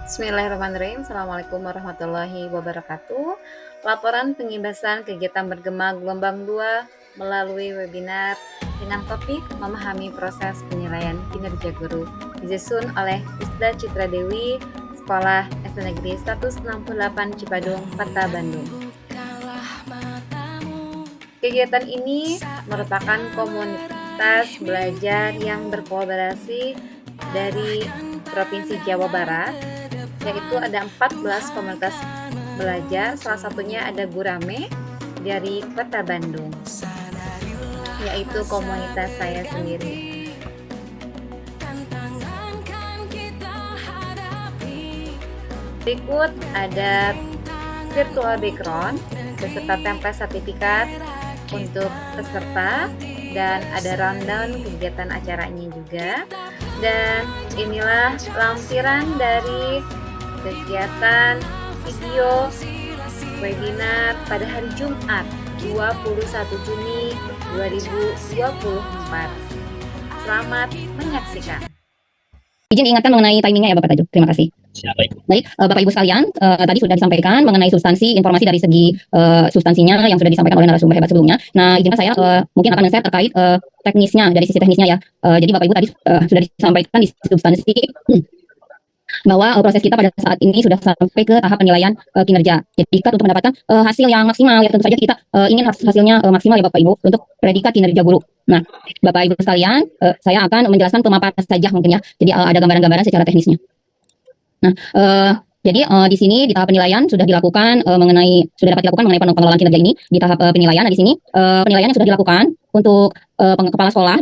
Bismillahirrahmanirrahim. Assalamualaikum warahmatullahi wabarakatuh. Laporan pengibasan kegiatan bergema gelombang 2 melalui webinar dengan topik memahami proses penilaian kinerja guru disusun oleh Isda Citra Dewi, Sekolah SD Negeri 168 Cipadung, Kota Bandung. Kegiatan ini merupakan komunitas belajar yang berkolaborasi dari Provinsi Jawa Barat, yaitu ada 14 komunitas belajar, salah satunya ada Gurame dari Kota Bandung, yaitu komunitas saya sendiri. Berikut ada virtual background beserta template sertifikat untuk peserta, dan ada rundown kegiatan acaranya juga. Dan inilah lampiran dari kegiatan video webinar pada hari Jumat 21 Juni 2024. Selamat menyaksikan. Izin diingatkan mengenai timingnya ya Bapak Tajuk. Terima kasih. Baik, Bapak Ibu sekalian, tadi sudah disampaikan mengenai substansi informasi dari segi substansinya yang sudah disampaikan oleh narasumber hebat sebelumnya. Nah, izinkan saya mungkin akan men-share terkait teknisnya, dari sisi teknisnya ya. Jadi Bapak Ibu tadi sudah disampaikan di substansi bahwa proses kita pada saat ini sudah sampai ke tahap penilaian kinerja. Jadi untuk mendapatkan hasil yang maksimal, ya tentu saja kita ingin hasilnya maksimal ya Bapak Ibu untuk predikat kinerja guru. Nah, Bapak Ibu sekalian, saya akan menjelaskan pemaparan saja mungkin ya. Jadi ada gambaran-gambaran secara teknisnya. Nah, jadi di sini di tahap penilaian sudah dilakukan sudah dapat dilakukan mengenai pengelolaan kinerja ini di tahap penilaian. Nah, di sini penilaian yang sudah dilakukan untuk kepala sekolah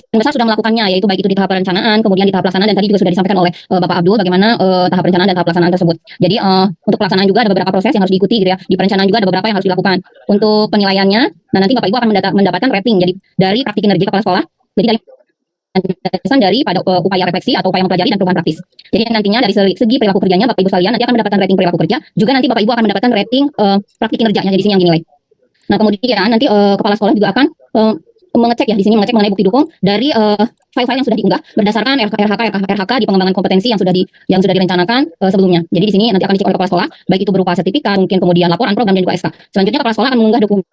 besar sudah melakukannya, yaitu baik itu di tahap perencanaan, kemudian di tahap pelaksanaan, dan tadi juga sudah disampaikan oleh Bapak Abdul bagaimana tahap perencanaan dan tahap pelaksanaan tersebut. Jadi untuk pelaksanaan juga ada beberapa proses yang harus diikuti gitu ya. Di perencanaan juga ada beberapa yang harus dilakukan. Untuk penilaiannya, nah nanti Bapak Ibu akan mendapatkan rating jadi dari praktik kinerja kepala sekolah. Jadi dari pada upaya refleksi atau upaya mempelajari dan perubahan praktis. Jadi nantinya dari segi perilaku kerjanya Bapak Ibu sekalian nanti akan mendapatkan rating perilaku kerja, juga nanti Bapak Ibu akan mendapatkan rating praktik kinerjanya di sini yang dinilai. Nah, kemudian nanti kepala sekolah juga akan mengecek ya di sini, mengecek mengenai bukti dukung dari file-file yang sudah diunggah berdasarkan RHK di pengembangan kompetensi yang sudah direncanakan sebelumnya. Jadi di sini nanti akan dicek oleh kepala sekolah, baik itu berupa sertifikat, mungkin kemudian laporan program dan juga SK. Selanjutnya kepala sekolah akan mengunggah dokumen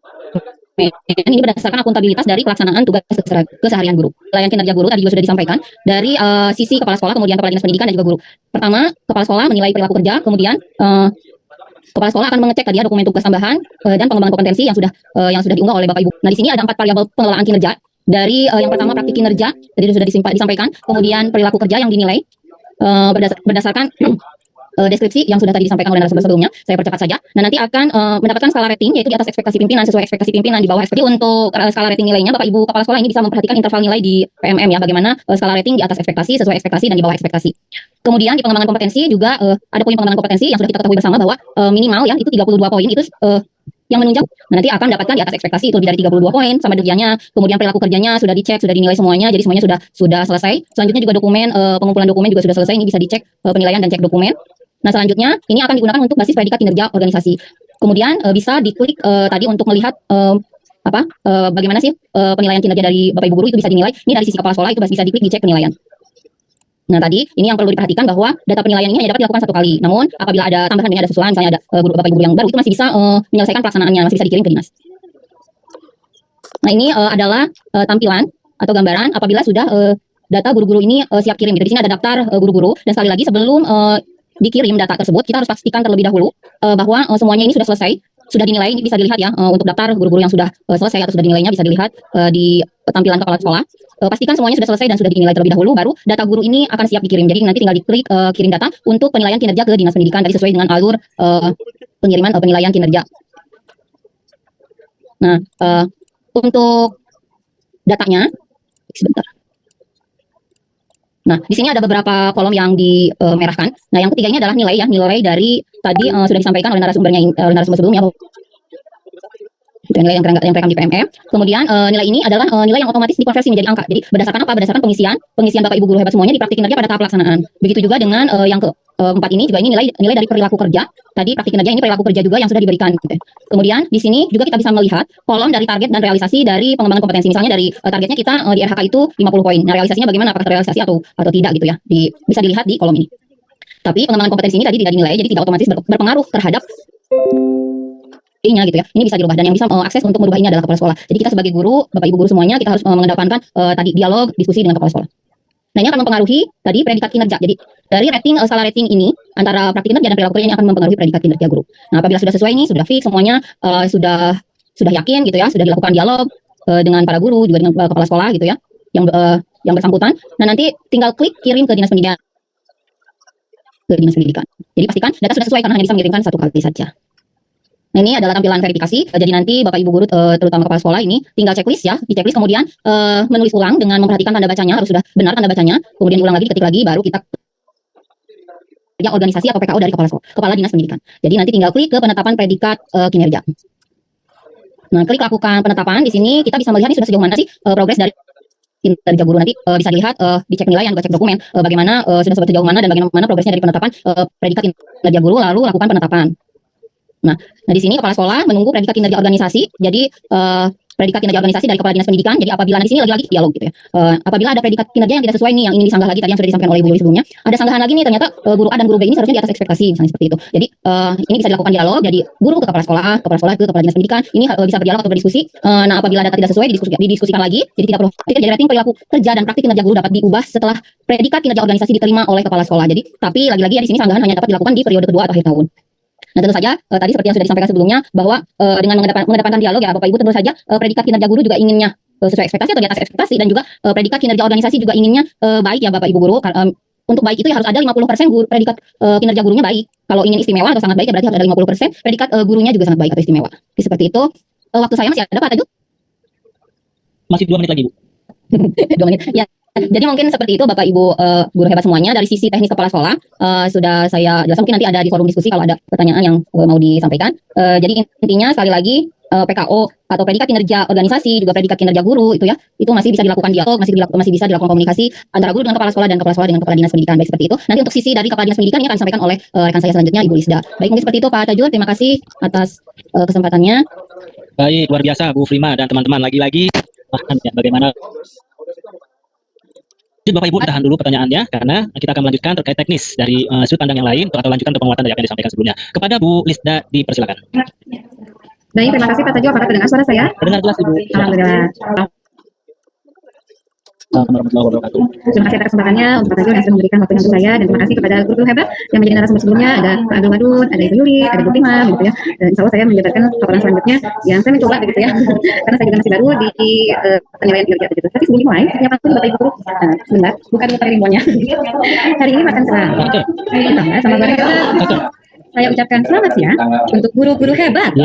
ini berdasarkan akuntabilitas dari pelaksanaan tugas keseharian guru. Penilaian kinerja guru tadi juga sudah disampaikan dari sisi kepala sekolah, kemudian kepala dinas pendidikan dan juga guru. Pertama, kepala sekolah menilai perilaku kerja, kemudian kepala sekolah akan mengecek tadi ya dokumen tugas tambahan dan pengembangan kompetensi yang sudah diunggah oleh Bapak Ibu. Nah, di sini ada 4 variabel pengelolaan kinerja. Dari yang pertama praktik kinerja, tadi sudah disampaikan, kemudian perilaku kerja yang dinilai berdasarkan deskripsi yang sudah tadi disampaikan oleh narasumber sebelumnya. Saya percepat saja. Nah, nanti akan mendapatkan skala rating, yaitu di atas ekspektasi pimpinan, sesuai ekspektasi pimpinan, di bawah ekspektasi. Untuk skala rating nilainya, Bapak Ibu kepala sekolah ini bisa memperhatikan interval nilai di PMM ya, bagaimana skala rating di atas ekspektasi, sesuai ekspektasi, dan di bawah ekspektasi. Kemudian di pengembangan kompetensi juga ada poin pengembangan kompetensi yang sudah kita ketahui bersama bahwa minimal ya itu 32 poin itu yang menunjang. Nah, nanti akan mendapatkan di atas ekspektasi itu lebih dari 32 poin sama demikiannya. Kemudian perilaku kerjanya sudah dicek, sudah dinilai semuanya, jadi semuanya sudah selesai. Selanjutnya juga dokumen pengumpulan dokumen juga sudah selesai, ini bisa dicek penilaian dan cek dokumen. Nah, selanjutnya ini akan digunakan untuk basis predikat kinerja organisasi. Kemudian bisa diklik tadi untuk melihat bagaimana sih penilaian kinerja dari Bapak Ibu guru itu bisa dinilai. Ini dari sisi kepala sekolah itu bisa diklik dicek penilaian. Nah, tadi ini yang perlu diperhatikan bahwa data penilaian ini hanya dapat dilakukan 1 kali. Namun apabila ada tambahan, ada susulan, misalnya ada Bapak Ibu yang baru, itu masih bisa menyelesaikan pelaksanaannya, masih bisa dikirim ke dinas. Nah, ini adalah tampilan atau gambaran apabila sudah data guru-guru ini siap kirim. Di sini ada daftar guru-guru, dan sekali lagi sebelum dikirim data tersebut, kita harus pastikan terlebih dahulu bahwa semuanya ini sudah selesai, sudah dinilai. Ini bisa dilihat ya untuk daftar guru-guru yang sudah selesai atau sudah dinilainya bisa dilihat di tampilan kepala sekolah. Pastikan semuanya sudah selesai dan sudah dinilai terlebih dahulu, baru data guru ini akan siap dikirim. Jadi nanti tinggal diklik kirim data untuk penilaian kinerja ke dinas pendidikan tadi sesuai dengan alur pengiriman penilaian kinerja. Nah, untuk datanya sebentar. Nah, di sini ada beberapa kolom yang dimerahkan. Nah, yang ketiga ini adalah nilai ya, nilai dari tadi sudah disampaikan oleh narasumber sebelumnya. Itu nilai yang terekam di PMM. Kemudian nilai ini adalah nilai yang otomatis dikonversi menjadi angka. Jadi berdasarkan apa? Berdasarkan pengisian Bapak Ibu guru hebat semuanya di praktik kinerja pada tahap pelaksanaan. Begitu juga dengan yang keempat ini juga ini nilai dari perilaku kerja. Tadi praktik kinerja ini perilaku kerja juga yang sudah diberikan. Gitu. Kemudian di sini juga kita bisa melihat kolom dari target dan realisasi dari pengembangan kompetensi. Misalnya dari targetnya kita di RHK itu 50 poin. Nah, realisasinya bagaimana? Apakah terrealisasi atau tidak gitu ya? Bisa dilihat di kolom ini. Tapi pengembangan kompetensi ini tadi tidak dinilai, jadi tidak otomatis berpengaruh terhadap nya gitu ya. Ini bisa dirubah dan yang bisa akses untuk merubah ini adalah kepala sekolah. Jadi kita sebagai guru, Bapak Ibu guru semuanya, kita harus mengedepankan tadi dialog, diskusi dengan kepala sekolah. Nah, ini akan mempengaruhi tadi predikat kinerja. Jadi dari rating skala rating ini antara praktik kinerja dan perilaku kerja ini akan mempengaruhi predikat kinerja guru. Nah, apabila sudah sesuai ini, sudah fix semuanya, sudah yakin gitu ya, sudah dilakukan dialog dengan para guru juga dengan kepala sekolah gitu ya, yang bersangkutan. Nah, nanti tinggal klik kirim ke dinas pendidikan. Jadi pastikan data sudah sesuai karena hanya bisa mengirimkan satu kali saja. Nah, ini adalah tampilan verifikasi. Jadi nanti Bapak Ibu guru terutama kepala sekolah ini tinggal checklist ya, di checklist kemudian menulis ulang dengan memperhatikan tanda bacanya, harus sudah benar tanda bacanya, kemudian ulang lagi, ketik lagi, baru kita yang organisasi atau PKO dari kepala dinas pendidikan. Jadi nanti tinggal klik ke penetapan predikat kinerja. Nah, klik lakukan penetapan. Di sini kita bisa melihat ini sudah sejauh mana sih progres dari kinerja guru. Nanti bisa dilihat dicek nilai yang juga cek dokumen bagaimana sudah sejauh mana dan bagaimana progresnya dari penetapan predikat kinerja guru, lalu lakukan penetapan. Nah, di sini kepala sekolah menunggu predikat kinerja organisasi. Jadi predikat kinerja organisasi dari kepala dinas pendidikan. Jadi apabila di sini lagi-lagi dialog gitu ya. Apabila ada predikat kinerja yang tidak sesuai nih, yang ingin disanggah lagi tadi yang sudah disampaikan oleh Ibu Yuli sebelumnya, ada sanggahan lagi nih ternyata guru A dan guru B ini seharusnya di atas ekspektasi, misalnya seperti itu. Jadi ini bisa dilakukan dialog. Jadi guru ke kepala sekolah ke kepala dinas pendidikan. Ini bisa berdialog atau berdiskusi. Nah, apabila data tidak sesuai didiskusikan lagi. Jadi tidak perlu khawatir. Jadi rating perilaku kerja dan praktik kinerja guru dapat diubah setelah predikat kinerja organisasi diterima oleh kepala sekolah. Jadi tapi lagi-lagi ya di sini sanggahan hanya dapat dilakukan di periode kedua atau akhir tahun. Nah, tentu saja tadi seperti yang sudah disampaikan sebelumnya bahwa dengan mengedepankan dialog ya Bapak Ibu, tentu saja predikat kinerja guru juga inginnya sesuai ekspektasi atau di atas ekspektasi, dan juga predikat kinerja organisasi juga inginnya baik ya Bapak Ibu guru. Untuk baik itu ya harus ada 50% predikat kinerja gurunya baik. Kalau ingin istimewa atau sangat baik ya berarti harus ada 50% predikat gurunya juga sangat baik atau istimewa. Jadi seperti itu. Waktu saya masih ada Pak Tajul? Masih 2 menit lagi, Bu. 2 menit. Ya. Jadi mungkin seperti itu Bapak Ibu guru hebat semuanya. Dari sisi teknis kepala sekolah sudah saya jelaskan, mungkin nanti ada di forum diskusi kalau ada pertanyaan yang mau disampaikan. Jadi intinya sekali lagi PKO atau predikat kinerja organisasi juga predikat kinerja guru itu ya, itu masih bisa dilakukan dialog, masih bisa dilakukan komunikasi antara guru dengan kepala sekolah dan kepala sekolah dengan kepala dinas pendidikan, baik seperti itu. Nanti untuk sisi dari kepala dinas pendidikan ini akan disampaikan oleh rekan saya selanjutnya Ibu Lisda. Baik, mungkin seperti itu Pak Tajul, terima kasih atas kesempatannya. Baik, luar biasa Bu Frima dan teman-teman. Lagi-lagi bagaimana Bapak Ibu, tahan dulu pertanyaannya karena kita akan melanjutkan terkait teknis dari sudut pandang yang lain atau lanjutan untuk penguatan dari apa yang disampaikan sebelumnya. Kepada Bu Lisda dipersilakan. Baik, terima kasih Pak Tajul. Apakah terdengar suara saya? Terdengar jelas Ibu. Alhamdulillah. Terima kasih atas kesempatannya untuk Pak Tajul yang sudah memberikan waktu untuk saya, dan terima kasih kepada guru hebat yang menjadi narasumber sebelumnya, ada Pak Abdul Madun, ada Ibu Yuli, ada Bu Prima, gitu ya. Dan insya Allah saya menjabarkan paparan selanjutnya yang saya mencoba begitu ya, karena saya juga masih baru di penilaian kinerja begitu. Tapi sebelum dimulai, setiap waktu Bapak Ibu guru, sebentar, bukan pakai rimbonya. Hari ini makan siang, ditambah sama goreng telur. Saya ucapkan selamat siang untuk guru-guru hebat.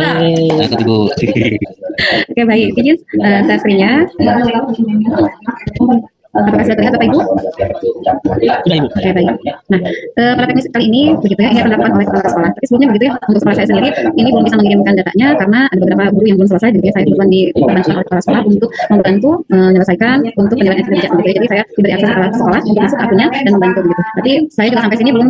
Oke, baik. Izin saya screen-nya. Apakah sudah terlihat Bapak Ibu? Sudah Ibu. Oke, baik. Nah, pada teknis kali ini begitu ya, ini akan dilakukan oleh kepala sekolah. Tapi sebelumnya begitu ya, untuk sekolah saya sendiri ini belum bisa mengirimkan datanya karena ada beberapa guru yang belum selesai. Jadi saya kebetulan dibantu oleh kepala sekolah untuk membantu menyelesaikan untuk penilaian kinerja begitu ya. Jadi saya diberi akses kepala sekolah untuk masuk ke akunnya dan membantu begitu. Tapi saya juga sampai sini belum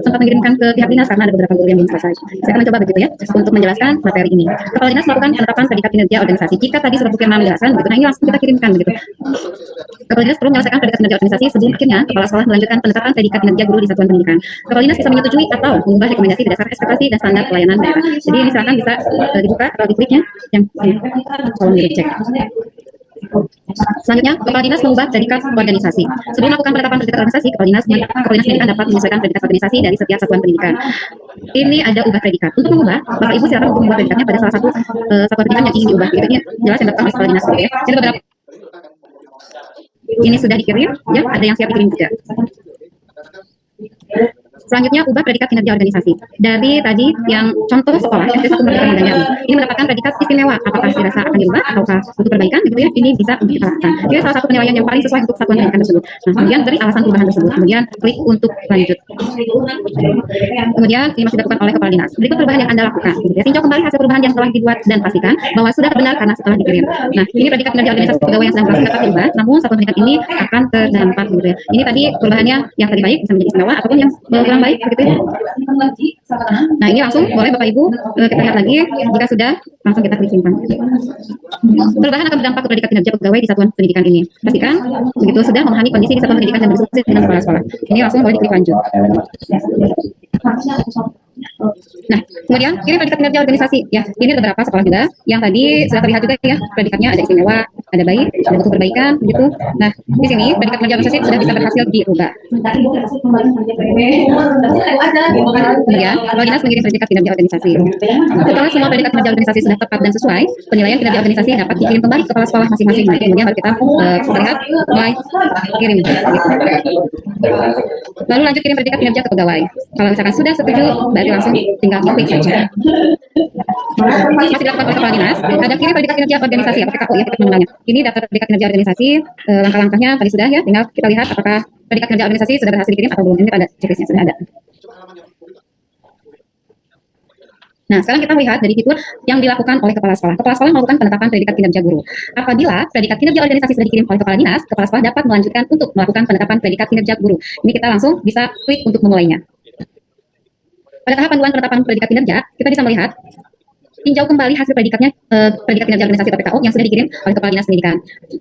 sempat mengirimkan ke pihak dinas karena ada beberapa guru yang belum selesai. Saya akan mencoba begitu ya untuk menjelaskan materi ini. Kepala dinas melakukan penetapan predikat kinerja organisasi. Jika tadi sudah bukan menjelaskan begitu, nah ini langsung kita kirimkan begitu. Kepala dinas perlu menyelesaikan predikat kinerja organisasi sebelum akhirnya kepala sekolah melanjutkan penetapan predikat kinerja guru di satuan pendidikan. Kepala dinas bisa menyetujui atau mengubah rekomendasi berdasarkan ekspektasi dan standar pelayanan daerah. Jadi ini silakan bisa dibuka atau dikliknya yang kolom dicek. Selanjutnya, kepala dinas mengubah predikat organisasi. Sebelum melakukan penetapan predikat organisasi, kepala dinas pendidikan dapat menyesuaikan predikat organisasi dari setiap satuan pendidikan. Ini ada ubah predikat. Untuk mengubah, Bapak Ibu silakan untuk mengubah predikatnya pada salah satu satuan pendidikan yang ingin diubah. Ini jelas yang dilakukan oleh kepala dinas. Ya. Jadi beberapa ini sudah dikirim, ya, ada yang siap dikirim juga. Selanjutnya, ubah predikat kinerja organisasi. Dari tadi yang contoh sekolah SD1 Merdeka Mandalika ini mendapatkan predikat istimewa. Apakah dirasa akan diubah ataukah untuk perbaikan? Gitu ya, ini bisa untuk kita lakukan. Ini salah satu penilaian yang paling sesuai untuk satuan pendidikan tersebut. Nah, kemudian beri alasan perubahan tersebut. Kemudian klik untuk lanjut. Kemudian ini masih dilakukan oleh kepala dinas. Berikut perubahan yang Anda lakukan. Gitu ya. Tinjau kembali hasil perubahan yang telah dibuat dan pastikan bahwa sudah benar karena setelah dikirim. Nah, ini predikat kinerja organisasi pegawai yang sedang berlangsung dapat diubah, namun satuan pendidikan ini akan terdampak. Gitu ya. Ini tadi perubahannya yang tadi baik bisa menjadi istimewa ataupun yang kurang kurang baik begitu ya. Nah, ini langsung boleh Bapak Ibu kita lihat lagi. Jika sudah, langsung kita klik simpan. Perubahan akan berdampak ke predikat kinerja pegawai di satuan pendidikan ini. Pastikan begitu sudah memahami kondisi di satuan pendidikan dan berdiskusi dengan kepala sekolah. Ini langsung boleh diklik lanjut. Nah, kemudian kirim predikat kinerja organisasi. Ya, ini ada beberapa sekolah juga yang tadi sudah terlihat juga ya. Predikatnya ada istimewa, ada baik, ada butuh perbaikan, begitu. Nah, di sini predikat kinerja organisasi sudah bisa berhasil dirubah. Kemudian, kepala dinas mengirim predikat kinerja organisasi. Setelah semua predikat kinerja organisasi sudah tepat dan sesuai, penilaian kinerja organisasi dapat dikirim kembali ke kepala sekolah masing-masing. Nah, kemudian baru kita bisa lihat mulai kirim. Gitu. Lalu lanjut kirim predikat kinerja ke pegawai. Kalau misalkan sudah setuju, berarti langsung tinggal klik saja. Masih dilakukan oleh kepala dinas. Ada kirim predikat kinerja organisasi atau PKO ya kita mengenalnya. Ini daftar predikat kinerja organisasi. Langkah-langkahnya tadi sudah ya. Tinggal kita lihat apakah predikat kinerja organisasi sudah berhasil dikirim atau belum. Ini ada checklistnya sudah ada. Nah, sekarang kita melihat dari fitur yang dilakukan oleh kepala sekolah. Kepala sekolah melakukan penetapan predikat kinerja guru. Apabila predikat kinerja organisasi sudah dikirim oleh kepala dinas, kepala sekolah dapat melanjutkan untuk melakukan penetapan predikat kinerja guru. Ini kita langsung bisa klik untuk memulainya. Pada tahap panduan penetapan predikat kinerja, kita bisa melihat tinjau kembali hasil predikat kinerja organisasi atau PKO yang sudah dikirim oleh kepala dinas pendidikan.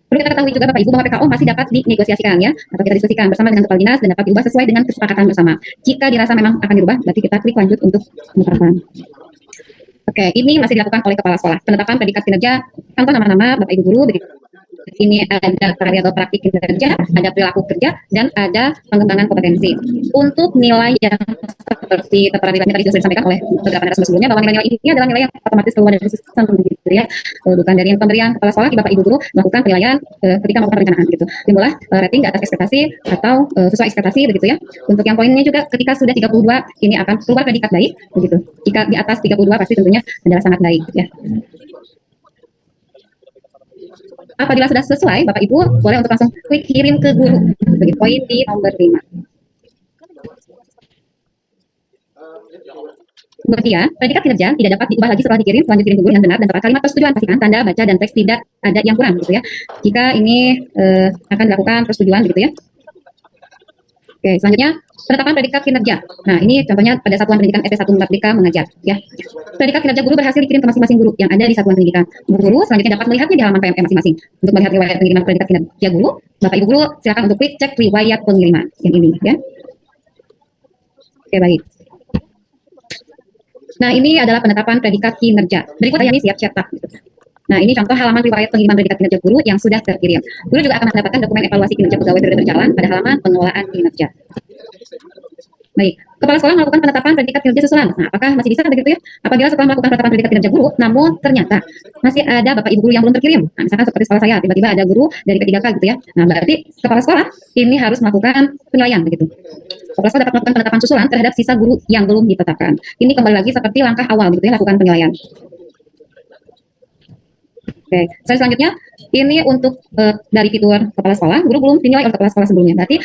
Perlu kita ketahui juga Bapak Ibu bahwa PKO masih dapat dinegosiasikan ya, atau kita diskusikan bersama dengan kepala dinas dan dapat diubah sesuai dengan kesepakatan bersama. Jika dirasa memang akan dirubah, berarti kita klik lanjut untuk penetapan. Oke, ini masih dilakukan oleh kepala sekolah. Penetapan predikat kinerja tanpa nama-nama Bapak Ibu guru. Ini ada karya atau praktik kinerja, ada perilaku kerja, dan ada pengembangan kompetensi. Untuk nilai yang seperti tertera di tadi sudah disampaikan oleh beberapa narasumber sebelumnya, bahwa nilai-nilai ini adalah nilai yang otomatis keluar dari sistem gitu ya, bukan dari pemberian kepala sekolah. Bapak Ibu guru melakukan penilaian ketika melakukan perencanaan gitu. Timbullah rating di atas ekspektasi atau sesuai ekspektasi begitu ya. Untuk yang poinnya juga ketika sudah 32 ini akan keluar predikat baik begitu. Jika di atas 32 pasti tentunya adalah sangat baik ya. Apabila sudah sesuai, Bapak Ibu boleh untuk langsung klik kirim ke guru. Begitu poin di nomor 5. Kemudian, predikat kinerja tidak dapat diubah lagi setelah dikirim. Lanjut kirim ke guru yang benar dan tepat kalimat persetujuan. Pastikan tanda baca dan teks tidak ada yang kurang gitu ya. Jika ini akan dilakukan persetujuan begitu ya. Oke, selanjutnya penetapan predikat kinerja. Nah, ini contohnya pada satuan pendidikan SD1 Merdeka Mengajar ya. Predikat kinerja guru berhasil dikirim ke masing-masing guru yang ada di satuan pendidikan. Guru selanjutnya dapat melihatnya di halaman PME masing-masing. Untuk melihat riwayat pengiriman predikat kinerja guru, Bapak Ibu guru silakan untuk klik cek riwayat pengiriman yang ini ya. Oke, baik. Nah, ini adalah penetapan predikat kinerja. Berikut ini siap cetak gitu. Nah, ini contoh halaman riwayat pengiriman predikat kinerja guru yang sudah terkirim. Guru juga akan mendapatkan dokumen evaluasi kinerja pegawai periode berjalan pada halaman pengelolaan kinerja. Baik, kepala sekolah melakukan penetapan predikat kinerja susulan. Nah, apakah masih bisa begitu ya? Apabila setelah melakukan penetapan predikat kinerja guru, namun ternyata masih ada Bapak Ibu guru yang belum terkirim. Nah, misalkan seperti sekolah saya, tiba-tiba ada guru dari P3K gitu ya. Nah, berarti kepala sekolah ini harus melakukan penilaian begitu. Kepala sekolah dapat melakukan penetapan susulan terhadap sisa guru yang belum ditetapkan. Ini kembali lagi seperti langkah awal begitu ya, lakukan penilaian. Oke, selanjutnya ini untuk dari fitur kepala sekolah, guru belum dinilai oleh kepala sekolah sebelumnya. Berarti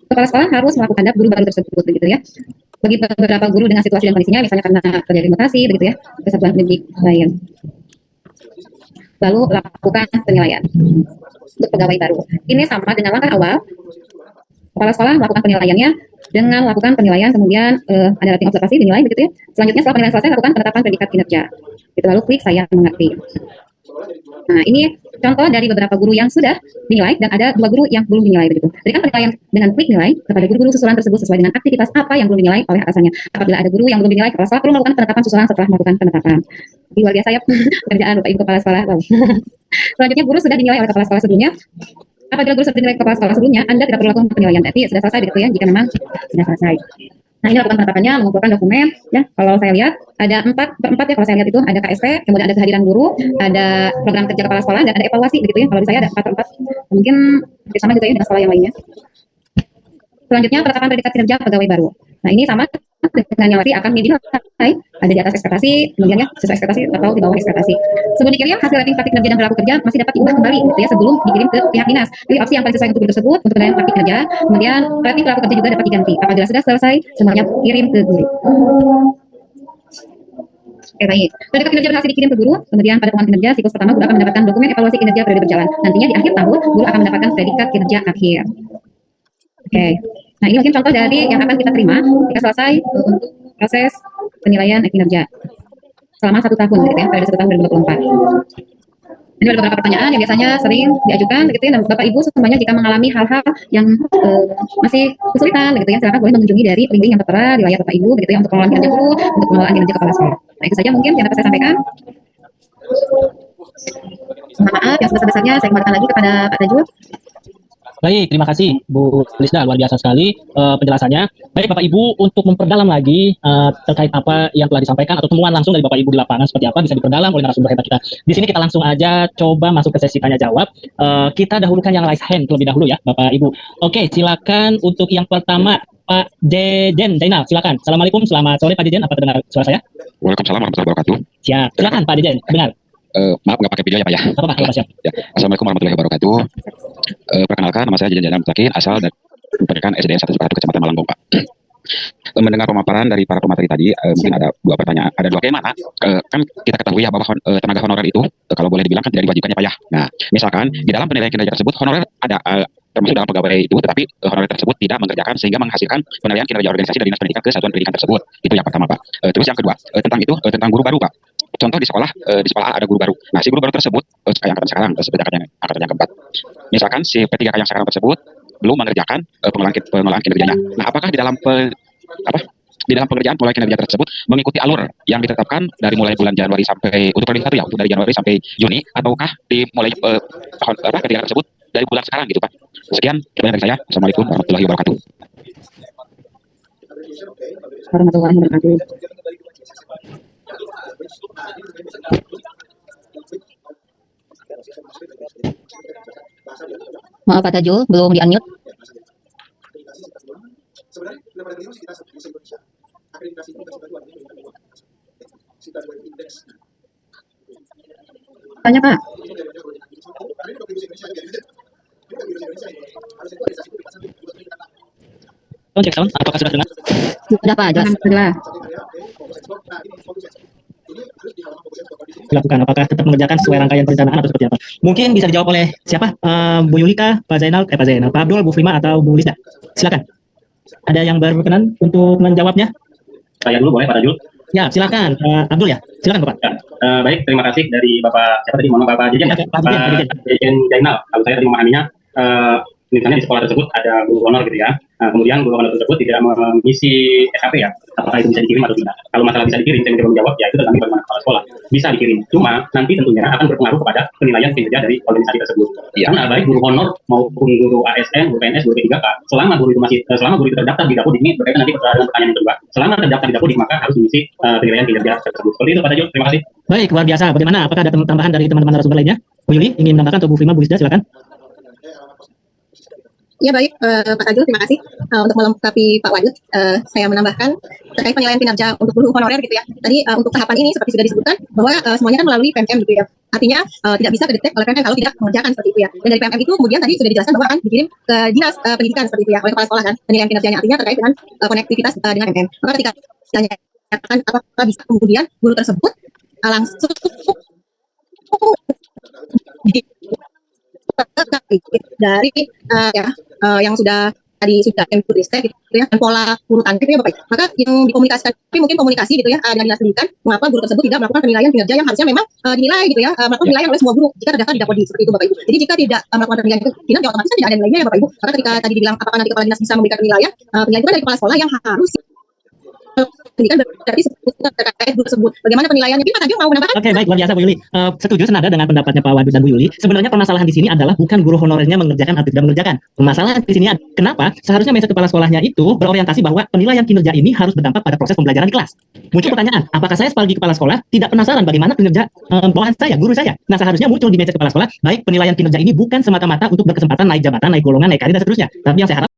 kepala sekolah harus melakukan hadap guru baru tersebut begitu ya. Bagi beberapa guru dengan situasi dan kondisinya, misalnya karena terjadi mutasi begitu ya, ke satuan pendidik lain. Lalu lakukan penilaian untuk pegawai baru. Ini sama dengan langkah awal. Kepala sekolah melakukan penilaiannya dengan melakukan penilaian, kemudian ada rating observasi dinilai begitu ya. Selanjutnya setelah penilaian selesai, lakukan penetapan predikat kinerja. Itu lalu klik saya mengerti. Nah, ini contoh dari beberapa guru yang sudah dinilai dan ada 2 guru yang belum dinilai begitu. Berikan penilaian dengan klik nilai kepada guru-guru susulan tersebut sesuai dengan aktivitas apa yang belum dinilai oleh atasannya. Apabila ada guru yang belum dinilai, kepala sekolah perlu melakukan penetapan susulan setelah melakukan penetapan. Jadi, luar biasa ya pekerjaan Bapak Ibu kepala sekolah. Selanjutnya guru sudah dinilai oleh kepala sekolah sebelumnya. Apabila guru sudah dinilai kepala sekolah sebelumnya, Anda tidak perlu lakukan penilaian. Berarti sudah selesai begitu ya, jika memang sudah selesai. Nah, ini lakukan penetapannya, mengumpulkan dokumen ya. Kalau saya lihat ada 4 ya, kalau saya lihat itu ada KSP, kemudian ada kehadiran guru, ada program kerja kepala sekolah, dan ada evaluasi begitu ya. Kalau di saya ada 4. Mungkin sama gitu ya dengan sekolah yang lainnya. Selanjutnya penetapan predikat kinerja pegawai baru. Nah, ini sama dengan yang nanti akan dinilai ada di atas ekspektasi, kemudian ya sesuai ekspektasi atau di bawah ekspektasi. Sebelum dikirim, hasil rating praktik kerja dan perilaku kerja masih dapat diubah kembali gitu ya sebelum dikirim ke pihak dinas. Pilih opsi yang paling sesuai untuk guru tersebut untuk penilaian praktik kerja. Kemudian rating perilaku kerja juga dapat diganti. Apabila sudah selesai, semuanya kirim ke guru. Oke, baik. Predikat kinerja berhasil dikirim ke guru, kemudian pada pengulangan kinerja siklus pertama guru akan mendapatkan dokumen evaluasi kinerja periode berjalan. Nantinya di akhir tahun guru akan mendapatkan predikat kinerja akhir. Oke. Nah, ini mungkin contoh dari yang akan kita terima ketika selesai untuk proses penilaian kinerja selama 1 tahun, gitu ya, periode 1 tahun 2024. Ini ada beberapa pertanyaan yang biasanya sering diajukan, gitu ya. Dan Bapak Ibu semuanya jika mengalami hal-hal yang masih kesulitan, gitu ya, silakan boleh mengunjungi dari link yang tertera di layar Bapak Ibu, gitu ya, untuk pengelolaan kinerja guru, untuk pengelolaan kinerja kepala sekolah. Nah, itu saja mungkin yang dapat saya sampaikan. Mohon maaf yang sebesar-besarnya, saya kembalikan lagi kepada Pak Tajul. Baik, terima kasih Bu Lisda, luar biasa sekali penjelasannya. Baik Bapak Ibu, untuk memperdalam lagi terkait apa yang telah disampaikan atau temuan langsung dari Bapak Ibu di lapangan seperti apa bisa diperdalam oleh narasumber hebat kita. Di sini kita langsung aja coba masuk ke sesi tanya jawab. Kita dahulukan yang raise hand terlebih dahulu ya Bapak Ibu. Oke, silakan untuk yang pertama Pak Dejen Zainal, silakan. Assalamualaikum, selamat sore Pak Dejen, apa terdengar suara saya? Waalaikumsalam warahmatullahi wabarakatuh. Siap, silakan Pak Dejen, dengar. Maaf nggak pakai video ya Pak ya. Apa siap? Ya. Assalamualaikum warahmatullahi wabarakatuh. Perkenalkan, nama saya Jajan Jainal Mutakin, asal dari pendidikan SDN 1 Sukatu Kecamatan Malangbong Pak. Mendengar pemaparan dari para pemateri tadi, mungkin ada 2 pertanyaan, ada 2 kemana. Kan kita ketahui ya bahwa tenaga honorer itu kalau boleh dibilang kan tidak diwajibkan ya Pak ya. Nah, misalkan di dalam penilaian kinerja tersebut honorer ada termasuk dalam pegawai itu, tetapi honorer tersebut tidak mengerjakan sehingga menghasilkan penilaian kinerja organisasi dari dinas pendidikan ke satuan pendidikan tersebut. Itu yang pertama Pak. Terus yang kedua tentang guru baru Pak. Contoh di sekolah A ada guru baru. Nah, si guru baru tersebut kayak angkatan sekarang, seperti angkatan yang keempat. Misalkan si P3K yang sekarang tersebut belum mengerjakan pengelolaan kinerjanya. Nah, apakah di dalam pengerjaan pengelolaan kinerja tersebut mengikuti alur yang ditetapkan dari mulai bulan Januari sampai untuk periode 1 ya, untuk dari Januari sampai Juni, ataukah dimulai kegiatan tersebut dari bulan sekarang gitu Pak? Sekian dari saya. Assalamualaikum warahmatullahi wabarakatuh. Warahmatullahi wabarakatuh. Maaf Pak Tajul, belum di-unmute. Tanya Pak. Cek sound, apakah sudah dengar? Sudah Pak, jelas. Sudah. Dilakukan, apakah tetap mengerjakan sesuai rangkaian perencanaan atau seperti apa? Mungkin bisa dijawab oleh siapa? Bu Yulika, Pak Zainal, Pak Abdul, Bu Frima, atau Bu Lisda? Silakan. Ada yang berkenan untuk menjawabnya? Saya dulu boleh Pak Tajul? Ya, silakan Pak Abdul ya. Silakan Bapak. Ya, baik, terima kasih dari Bapak siapa tadi? Mohon Bapak Jejen ya. Pak Jejen Zainal. Kalau saya tadi memahaminya, misalnya di sekolah tersebut ada guru honor gitu ya. Nah, kemudian guru honor tersebut tidak mengisi SKP ya. Apakah itu bisa dikirim atau tidak? Kalau masalah bisa dikirim, saya mencoba menjawab, ya itu tergantung bagaimana kepala sekolah. Bisa dikirim. Cuma nanti tentunya akan berpengaruh kepada penilaian kinerja dari organisasi tersebut. Ya. Karena baik guru honor maupun guru ASN, guru PNS, guru P3K, selama guru itu terdaftar di Dapodik, ini berkaitan nanti dengan pertanyaan yang kedua. Selama terdaftar di Dapodik, maka harus mengisi penilaian kinerja tersebut. Seperti itu Pak Tajul. Terima kasih. Baik, luar biasa. Bagaimana? Apakah ada tambahan dari teman-teman narasumber lainnya? Bu Yuli ingin menambahkan atau Bu Frima, Bu Lisda, silakan. Ya baik, Pak Tajul, terima kasih. Untuk melengkapi Pak Wadud, saya menambahkan terkait penilaian kinerja untuk guru honorer gitu ya. Tadi untuk tahapan ini seperti sudah disebutkan bahwa semuanya kan melalui PMM gitu ya. Artinya tidak bisa kedetek oleh PMM kalau tidak mengerjakan seperti itu ya. Dan dari PMM itu kemudian tadi sudah dijelaskan bahwa akan dikirim ke dinas pendidikan seperti itu ya oleh kepala sekolah kan. Penilaian kinerjanya artinya terkait dengan konektivitas dengan PMM. Maka ketika ditanyakan apakah bisa kemudian guru tersebut langsung dari yang sudah tadi sudah input list gitu ya, dan pola urutan gitu ya Bapak. Maka yang dikomunikasikan, tapi mungkin komunikasi gitu ya dengan dinas pendidikan, mengapa guru tersebut tidak melakukan penilaian kinerja yang harusnya memang dinilai gitu ya, melakukan penilaian oleh semua guru jika terdaftar di Dapodik seperti itu Bapak Ibu. Jadi jika tidak melakukan penilaian kinerja otomatis tidak ada nilainya ya Bapak Ibu. Maka ketika tadi dibilang apakah nanti kepala dinas bisa memberikan penilaian, penilaian itu kan dari kepala sekolah yang harus pendidikan berarti terkait guru tersebut. Bagaimana penilaiannya? Ini Pak Tajul mau menambahkan? Oke, baik, luar biasa Bu Yuli. Setuju senada dengan pendapatnya Pak Wadud dan Bu Yuli. Sebenarnya permasalahan di sini adalah bukan guru honorernya mengerjakan atau tidak mengerjakan. Permasalahan di sini kenapa? Seharusnya mindset kepala sekolahnya itu berorientasi bahwa penilaian kinerja ini harus berdampak pada proses pembelajaran di kelas. Muncul pertanyaan, apakah saya sebagai kepala sekolah tidak penasaran bagaimana kinerja bawahan saya, guru saya? Nah, seharusnya muncul di mindset kepala sekolah, baik penilaian kinerja ini bukan semata-mata untuk berkesempatan naik jabatan, naik golongan, naik karir dan seterusnya. Tapi yang saya harap